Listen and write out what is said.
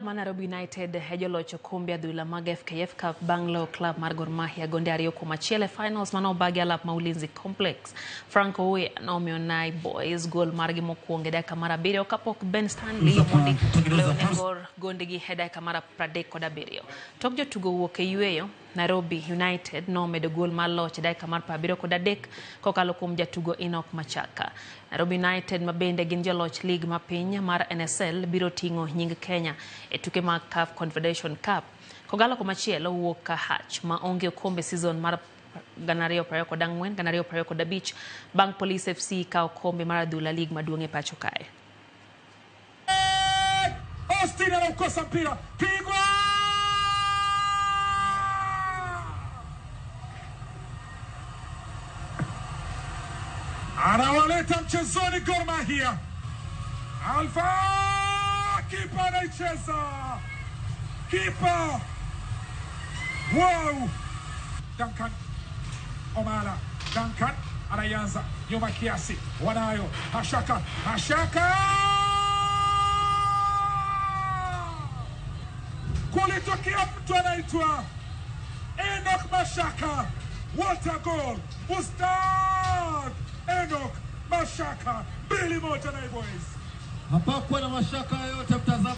Nairobi United hejolocho kombe adhula mag FKF Cup banglo club mar Gor Mahia gonde ariyo kuom achiel finals mano bagi alap maulinzi complex. Franco Uwe nomiyo Nai Boys gol margi mokwongo e dakika mar 7 kapok Ben Stanley mondi leone Gor gondegi e dakika mar 37. Tok jotugo wuok e yueyo, Nairobi United nomedo gol mar loch e dakika mar 73 kokalo kuom jatugo Enoch Machaka. Nairobi United mabende gin joloch lig ma piny mar NSL biro tingo nying Kenya e tuke mag CAF Confederation Cup. Kogalo komachielo wuok ka hach ma onge okombe season mar 2024-2025 bang Police FC ka okombe mar adhula lig maduong' e pacho kae. Austin anakosa mpira, pigwa! Anawaleta mchezoni Gor Mahia. Alfa kipa anaicheza. Kipa. Wow. Duncan Omala. Duncan anaanza nyuma kiasi. Wanayo Mashaka. Mashaka. Kulitokea mtu anaitwa Enoch Mashaka. What a goal. Ustad Enoch Mashaka. 2-1 Nairobi Boys. Hapakuwa na mashaka yote mtazamo.